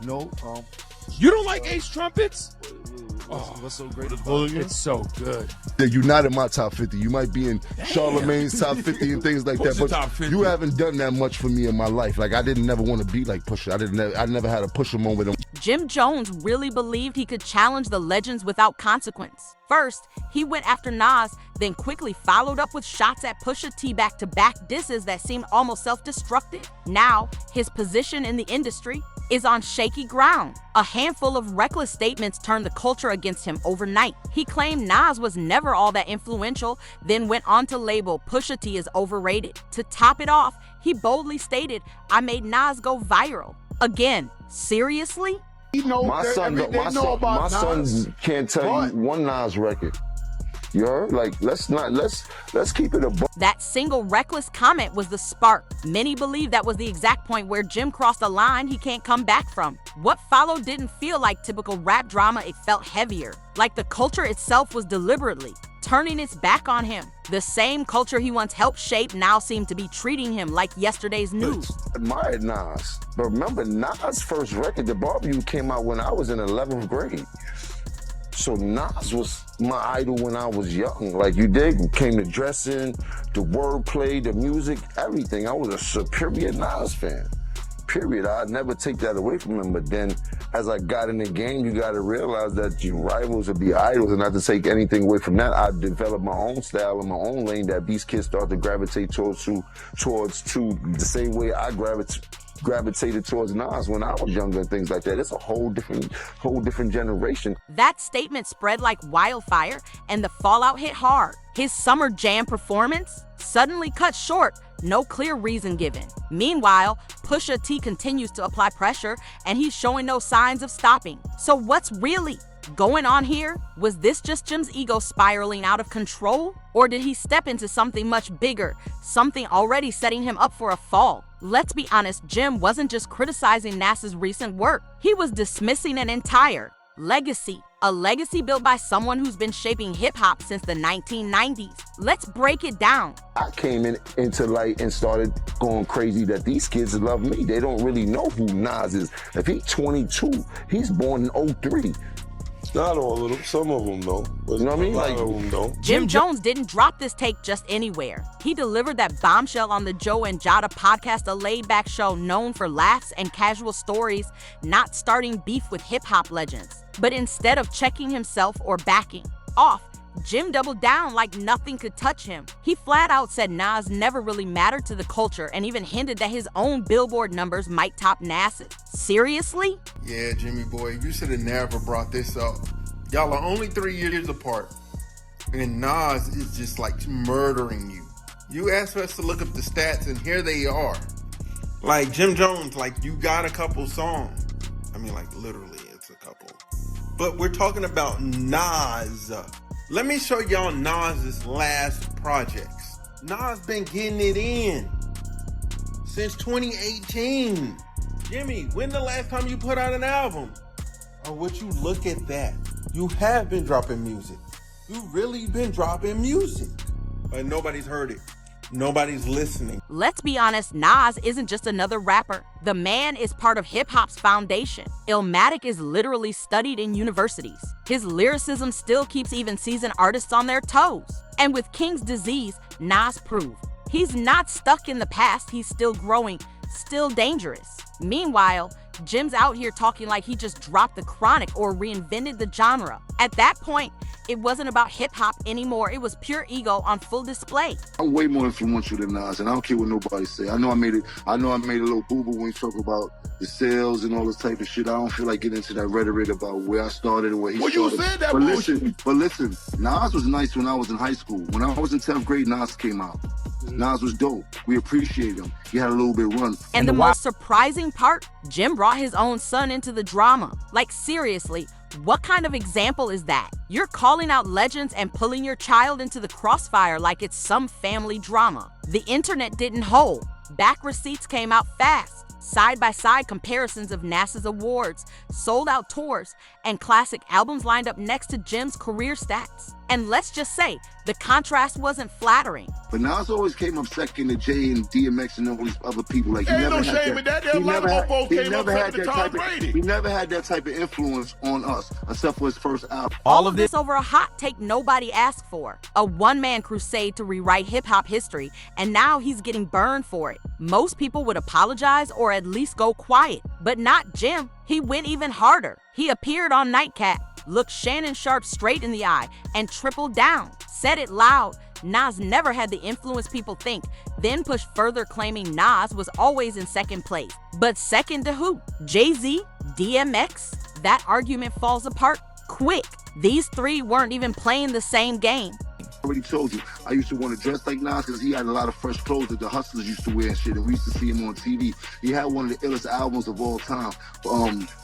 No. You don't like Ace Trumpets? What's so great about it? It's so good. You're not in my top 50. You might be in Charlemagne's top 50 and things like that, but you haven't done that much for me in my life. Like, I didn't never want to be like Pusha. I never had a Pusha moment. Jim Jones really believed he could challenge the legends without consequence. First, he went after Nas, then quickly followed up with shots at Pusha T back-to-back disses that seemed almost self-destructive. Now, his position in the industry is on shaky ground. A handful of reckless statements turned the culture against him overnight. He claimed Nas was never all that influential, then went on to label Pusha T as overrated. To top it off, he boldly stated, "I made Nas go viral." Again, seriously? My son can't tell you one Nas record. You heard? Like, let's keep it a. That single reckless comment was the spark. Many believe that was the exact point where Jim crossed a line he can't come back from. What followed didn't feel like typical rap drama, it felt heavier. Like the culture itself was deliberately turning its back on him. The same culture he once helped shape now seemed to be treating him like yesterday's news. I admired Nas, but remember Nas' first record, The Barbecue, came out when I was in 11th grade. So Nas was my idol when I was young. Like, you dig? Came to dressing, the wordplay, the music, everything. I was a superior Nas fan. Period. I'd never take that away from him. But then as I got in the game, you got to realize that your rivals would be idols, and not to take anything away from that. I developed my own style and my own lane that these kids start to gravitate towards the same way I gravitated towards Nas when I was younger and things like that. It's a whole different generation. That statement spread like wildfire, and the fallout hit hard. His Summer Jam performance suddenly cut short, no clear reason given. Meanwhile, Pusha T continues to apply pressure, and he's showing no signs of stopping. So what's really going on here? Was this just Jim's ego spiraling out of control? Or did he step into something much bigger, something already setting him up for a fall? Let's be honest, Jim wasn't just criticizing Nas's recent work. He was dismissing an entire legacy. A legacy built by someone who's been shaping hip-hop since the 1990s. Let's break it down. I came into light and started going crazy that these kids love me. They don't really know who Nas is. If he's 22, he's born in 03. Not all of them. Some of them, though. But you know what I mean? A lot of them, though. Jim Jones didn't drop this take just anywhere. He delivered that bombshell on the Joe and Jada podcast, a laid-back show known for laughs and casual stories, not starting beef with hip-hop legends. But instead of checking himself or backing off, Jim doubled down like nothing could touch him. He flat out said Nas never really mattered to the culture and even hinted that his own Billboard numbers might top Nas's. Seriously? Yeah, Jimmy boy, you should have never brought this up. Y'all are only 3 years apart, and Nas is just like murdering you. You asked us to look up the stats, and here they are. Like Jim Jones, like you got a couple songs. I mean, like literally, it's a couple. But we're talking about Nas. Let me show y'all Nas's last projects. Nas been getting it in since 2018. Jimmy, when the last time you put out an album? Oh, would you look at that? You have been dropping music. You really been dropping music. But nobody's heard it. Nobody's listening. Let's be honest, Nas isn't just another rapper. The man is part of hip-hop's foundation. Illmatic is literally studied in universities. His lyricism still keeps even seasoned artists on their toes. And with King's Disease, Nas proved he's not stuck in the past, he's still growing, still dangerous. Meanwhile, Jim's out here talking like he just dropped the Chronic or reinvented the genre. At that point, it wasn't about hip-hop anymore. It was pure ego on full display. I'm way more influential than Nas, and I don't care what nobody say. I know I made a little boo-boo when you talk about the sales and all this type of shit. I don't feel like getting into that rhetoric about where I started and where he started. Well, you said that but listen, Nas was nice when I was in high school. When I was in 10th grade, Nas came out. Nas was dope. We appreciate him. He had a little bit run. And the most surprising part, Jim brought his own son into the drama. Like, seriously, what kind of example is that? You're calling out legends and pulling your child into the crossfire like it's some family drama. The internet didn't hold. Back receipts came out fast. Side-by-side comparisons of Nas's awards, sold-out tours, and classic albums lined up next to Jim's career stats. And let's just say, the contrast wasn't flattering. But Nas always came up second to Jay and DMX and all these other people. Like, he Ain't never no had shame that. in that. There He a lot never of had, folks he came never up had second that to Tom type of, Brady. he never had that type of influence on us, except for his first album. All of this over a hot take nobody asked for. A one-man crusade to rewrite hip-hop history, and now he's getting burned for it. Most people would apologize or at least go quiet, but not Jim. He went even harder. He appeared on Nightcap, looked Shannon Sharp straight in the eye, and tripled down. Said it loud. Nas never had the influence people think, then pushed further claiming Nas was always in second place. But second to who? Jay-Z? DMX? That argument falls apart quick. These three weren't even playing the same game. I already told you, I used to want to dress like Nas because he had a lot of fresh clothes that the hustlers used to wear and shit, and we used to see him on TV. He had one of the illest albums of all time.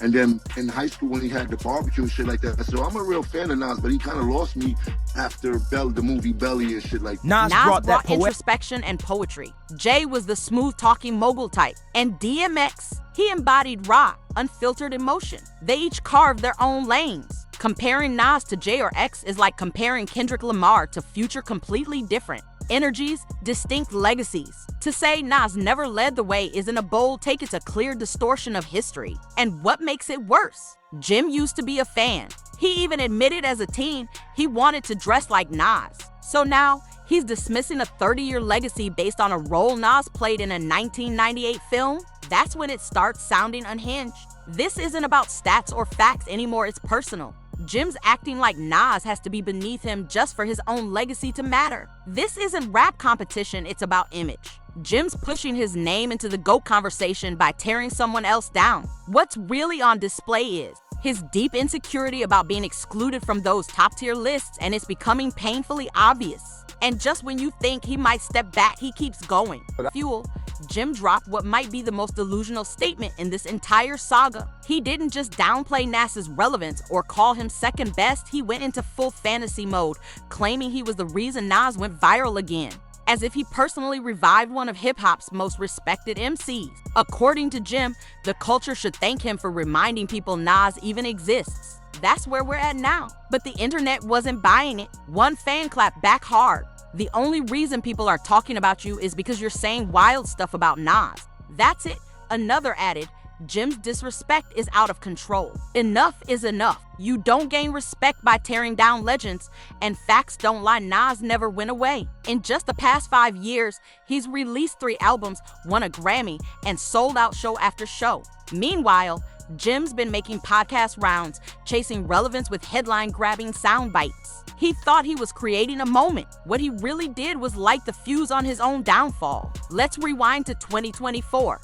And then in high school when he had the barbecue and shit like that, so I'm a real fan of Nas, but he kind of lost me after the movie Belly and shit like that. Nas brought introspection and poetry. Jay was the smooth-talking mogul type. And DMX, he embodied raw, unfiltered emotion. They each carved their own lanes. Comparing Nas to Jay or X is like comparing Kendrick Lamar to Future, completely different energies, distinct legacies. To say Nas never led the way isn't a bold take, it's a clear distortion of history. And what makes it worse? Jim used to be a fan. He even admitted as a teen he wanted to dress like Nas. So now, he's dismissing a 30-year legacy based on a role Nas played in a 1998 film? That's when it starts sounding unhinged. This isn't about stats or facts anymore, it's personal. Jim's acting like Nas has to be beneath him just for his own legacy to matter. This isn't rap competition, it's about image. Jim's pushing his name into the GOAT conversation by tearing someone else down. What's really on display is his deep insecurity about being excluded from those top-tier lists, and it's becoming painfully obvious. And just when you think he might step back, he keeps going. Fuel, Jim dropped what might be the most delusional statement in this entire saga. He didn't just downplay Nas's relevance or call him second best, he went into full fantasy mode, claiming he was the reason Nas went viral again, as if he personally revived one of hip-hop's most respected MCs. According to Jim, the culture should thank him for reminding people Nas even exists. That's where we're at now. But the internet wasn't buying it. One fan clapped back hard. The only reason people are talking about you is because you're saying wild stuff about Nas. That's it. Another added, Jim's disrespect is out of control. Enough is enough. You don't gain respect by tearing down legends, and facts don't lie, Nas never went away. In just the past 5 years, he's released 3 albums, won a Grammy, and sold out show after show. Meanwhile, Jim's been making podcast rounds, chasing relevance with headline-grabbing sound bites. He thought he was creating a moment. What he really did was light the fuse on his own downfall. Let's rewind to 2024.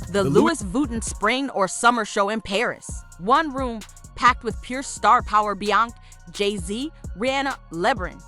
The Louis Vuitton Spring or Summer show in Paris. One room packed with pure star power beyond Jay-Z, Rihanna, LeBron.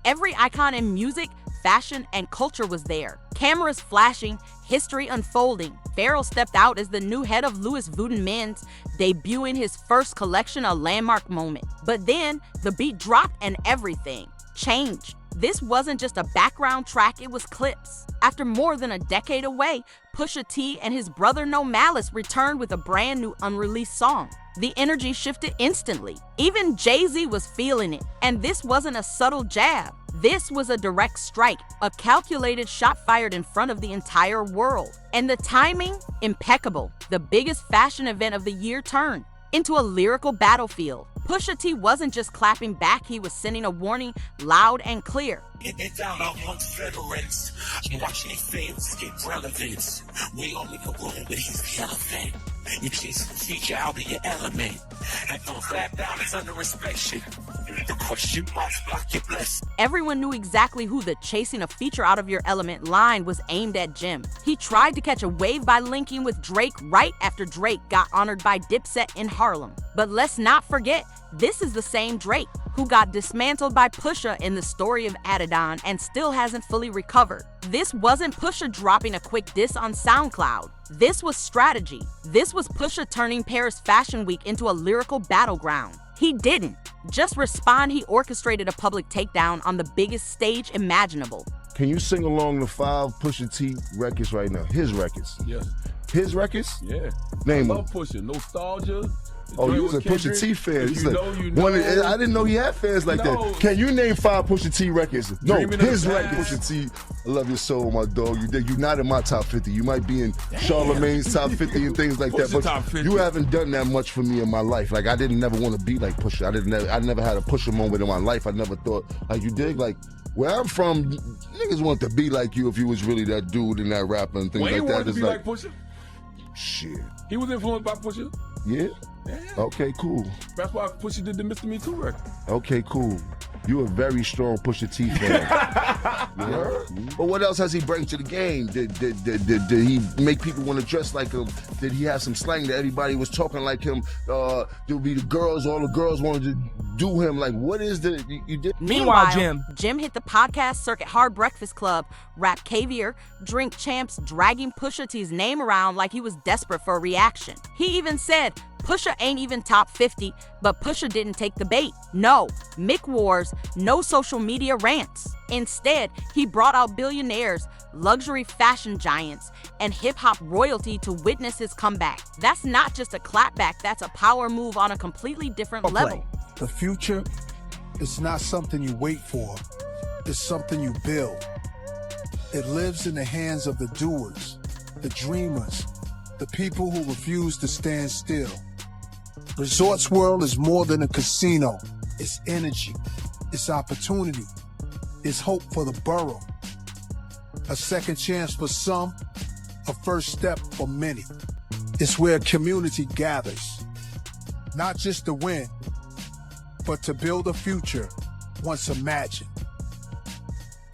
Every icon in music, fashion, and culture was there. Cameras flashing, history unfolding. Pharrell stepped out as the new head of Louis Vuitton Men's, debuting his first collection, a landmark moment. But then, the beat dropped and everything changed. This wasn't just a background track, it was Clipse. After more than a decade away, Pusha T and his brother No Malice returned with a brand new unreleased song. The energy shifted instantly. Even Jay-Z was feeling it. And this wasn't a subtle jab. This was a direct strike, a calculated shot fired in front of the entire world. And the timing, impeccable. The biggest fashion event of the year turned into a lyrical battlefield. Pusha T wasn't just clapping back, he was sending a warning loud and clear. Get down amongst veterans, watching their fans get relevance. We only go room with his elephant. You chase the feature, I'll be your element. And don't clap down, it's under inspection. The question marks block your blessing. Everyone knew exactly who the chasing a feature out of your element line was aimed at Jim. He tried to catch a wave by linking with Drake right after Drake got honored by Dipset in Harlem. But let's not forget, this is the same Drake who got dismantled by Pusha in the story of Adidon and still hasn't fully recovered. This wasn't Pusha dropping a quick diss on SoundCloud. This was strategy. This was Pusha turning Paris Fashion Week into a lyrical battleground. He didn't Just respond he orchestrated a public takedown on the biggest stage imaginable. Can you sing along the 5 Pusha T records right now? His records. Yes. His records? Yeah. Name I them. love Pusha. Nostalgia. Oh, you was a Pusha T fan. You know. I didn't know he had fans like that. Can you name 5 Pusha T records? No, his records. Pusha T, I love your soul, my dog. You're not in my top 50. You might be in Charlemagne's top 50 and things like that, but you haven't done that much for me in my life. Like, I didn't never want to be like Pusha. I never had a Pusha moment in my life. I never thought, like you dig, like, where I'm from, niggas want to be like you if you was really that dude and that rapper and things Wayne like that. wanted to be like Pusha? Shit. He was influenced by Pusha? Yeah? Yeah. Okay, cool. That's why Pusha did the Mr. Me Too record. Okay, cool. You a very strong Pusha T fan. But what else has he bring to the game? Did he make people want to dress like him? Did he have some slang that everybody was talking like him? There would be the girls, all the girls wanted to do him. Like, what is the you did? Meanwhile, Jim hit the podcast circuit hard Breakfast Club, rap caviar, drink champs, dragging Pusha T's name around like he was desperate for a reaction. He even said, Pusha ain't even top 50, but Pusha didn't take the bait. No, Mick Wars, no social media rants. Instead, he brought out billionaires, luxury fashion giants, and hip-hop royalty to witness his comeback. That's not just a clapback, that's a power move on a completely different level. The future is not something you wait for, it's something you build. It lives in the hands of the doers, the dreamers, the people who refuse to stand still. Resorts World is more than a casino. It's energy. It's opportunity. It's hope for the borough. A second chance for some, a first step for many. It's where community gathers, not just to win, but to build a future once imagined.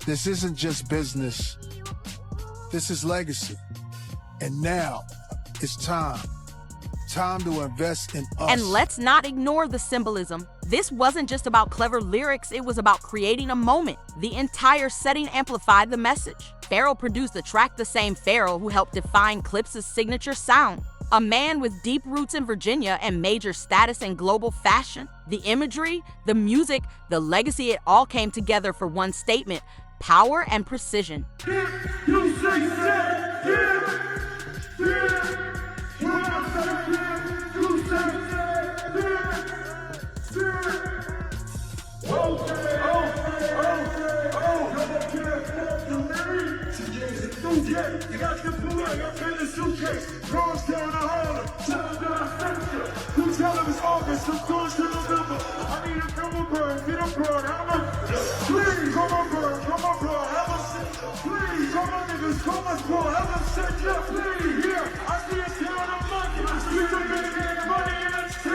This isn't just business. This is legacy. And now, it's time to invest in us. And let's not ignore the symbolism. This wasn't just about clever lyrics, it was about creating a moment. The entire setting amplified the message. Pharrell produced the track, the same Pharrell who helped define Clipse's signature sound. A man with deep roots in Virginia and major status in global fashion. The imagery, the music, the legacy, it all came together for one statement: power and precision.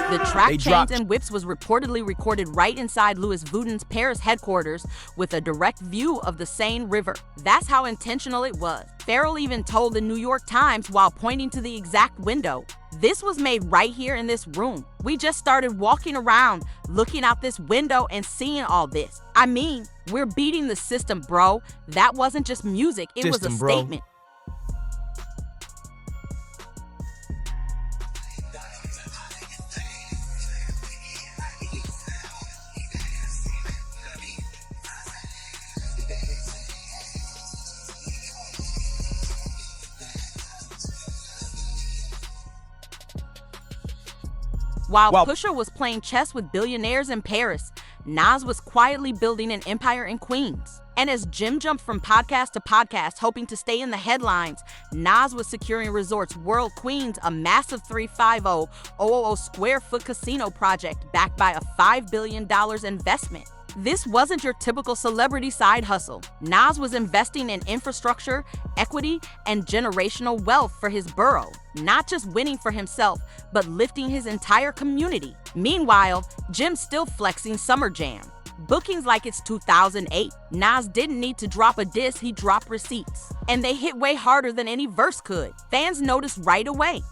The track Chains and Whips was reportedly recorded right inside Louis Vuitton's Paris headquarters with a direct view of the Seine River. That's how intentional it was. Pharrell even told the New York Times while pointing to the exact window, "This was made right here in this room. We just started walking around, looking out this window and seeing all this. I mean, we're beating the system, bro. That wasn't just music, it was a statement." While Pusha was playing chess with billionaires in Paris, Nas was quietly building an empire in Queens. And as Jim jumped from podcast to podcast, hoping to stay in the headlines, Nas was securing Resorts World Queens, a massive 350,000 square foot casino project backed by a $5 billion investment. This wasn't your typical celebrity side hustle. Nas was investing in infrastructure, equity, and generational wealth for his borough, not just winning for himself, but lifting his entire community. Meanwhile, Jim's still flexing Summer Jam. Bookings like it's 2008. Nas didn't need to drop a diss, he dropped receipts. And they hit way harder than any verse could. Fans noticed right away.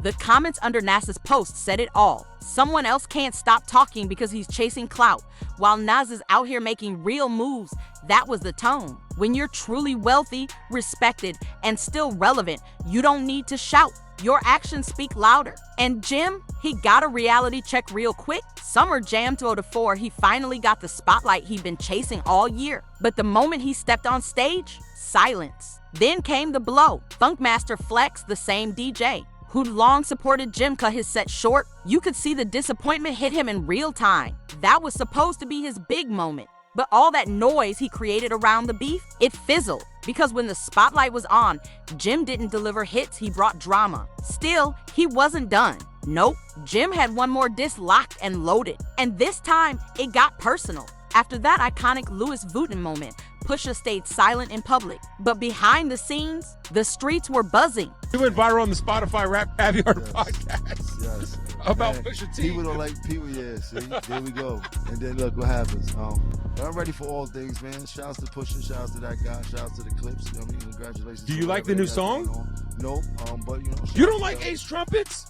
The comments under Nas's post said it all. Someone else can't stop talking because he's chasing clout, while Nas is out here making real moves. That was the tone. When you're truly wealthy, respected, and still relevant, you don't need to shout. Your actions speak louder. And Jim, he got a reality check real quick. Summer Jam 2004, he finally got the spotlight he'd been chasing all year. But the moment he stepped on stage, silence. Then came the blow. Funkmaster Flex, the same DJ who'd long supported Jim, cut his set short. You could see the disappointment hit him in real time. That was supposed to be his big moment. But all that noise he created around the beef, it fizzled. Because when the spotlight was on, Jim didn't deliver hits, he brought drama. Still, he wasn't done. Nope, Jim had one more diss locked and loaded. And this time, it got personal. After that iconic Louis Vuitton moment, Pusha stayed silent in public. But behind the scenes, the streets were buzzing. He went viral on the Spotify Rap Have You Heard podcast. Yes. About Man, Pusha T. People don't like people, yeah. See, there we go. And then look what happens. But I'm ready for all things, man. Shouts to Pusha, shouts to that guy, shouts to the Clipse. You know what I mean? Congratulations. Do you like the new song? No, but you know. You don't like Ace Trumpets?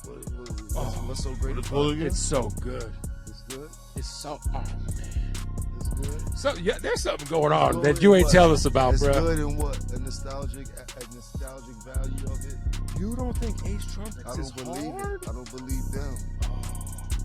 What's so great about it? It's so good. It's good. It's so, oh man. It's good. So yeah, there's something going on that you ain't tell us about, it's bro. It's good in what? A nostalgic value of it. You don't think Ace Trumpets I don't believe hard? it. I don't believe them.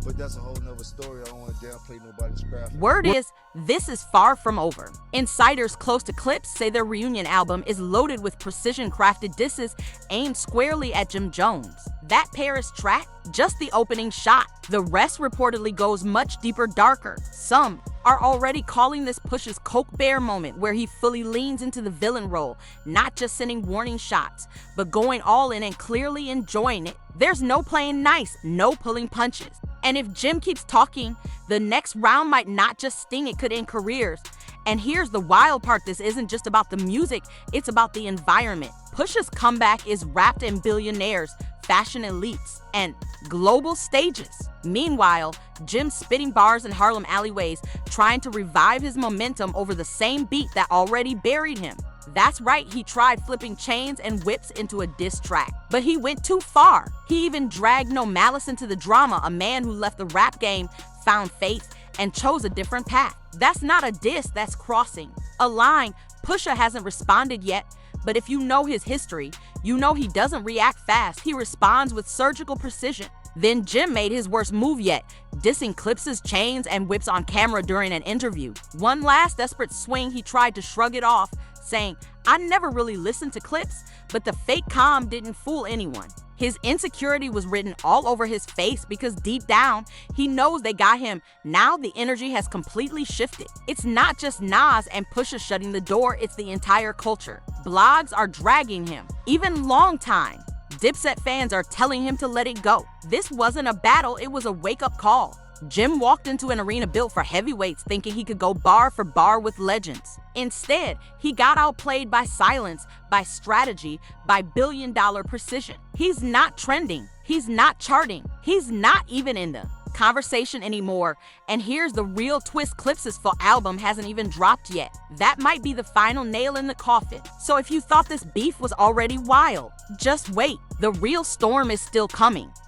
But that's a whole nother story. I don't want to downplay nobody's craft. Word is, this is far from over. Insiders close to Clipse say their reunion album is loaded with precision-crafted disses aimed squarely at Jim Jones. That Paris track, just the opening shot. The rest reportedly goes much deeper, darker. Some are already calling this Push's Coke Bear moment, where he fully leans into the villain role, not just sending warning shots, but going all in and clearly enjoying it. There's no playing nice, no pulling punches. And if Jim keeps talking, the next round might not just sting, it could end careers. And here's the wild part, this isn't just about the music, it's about the environment. Pusha's comeback is wrapped in billionaires, fashion elites, and global stages. Meanwhile, Jim's spitting bars in Harlem alleyways, trying to revive his momentum over the same beat that already buried him. That's right, he tried flipping chains and whips into a diss track. But he went too far. He even dragged No Malice into the drama. A man who left the rap game, found faith, and chose a different path. That's not a diss, that's crossing a line. Pusha hasn't responded yet, but if you know his history, you know he doesn't react fast. He responds with surgical precision. Then Jim made his worst move yet, dissing Clipse's chains and whips on camera during an interview. One last desperate swing, he tried to shrug it off, saying, "I never really listened to Clipse," but the fake calm didn't fool anyone. His insecurity was written all over his face because deep down, he knows they got him. Now the energy has completely shifted. It's not just Nas and Pusha shutting the door, it's the entire culture. Blogs are dragging him. Even longtime Dipset fans are telling him to let it go. This wasn't a battle, it was a wake-up call. Jim walked into an arena built for heavyweights thinking he could go bar for bar with legends. Instead, he got outplayed by silence, by strategy, by billion-dollar precision. He's not trending. He's not charting. He's not even in the conversation anymore. And here's the real twist, Clipse's full album hasn't even dropped yet. That might be the final nail in the coffin. So if you thought this beef was already wild, just wait. The real storm is still coming.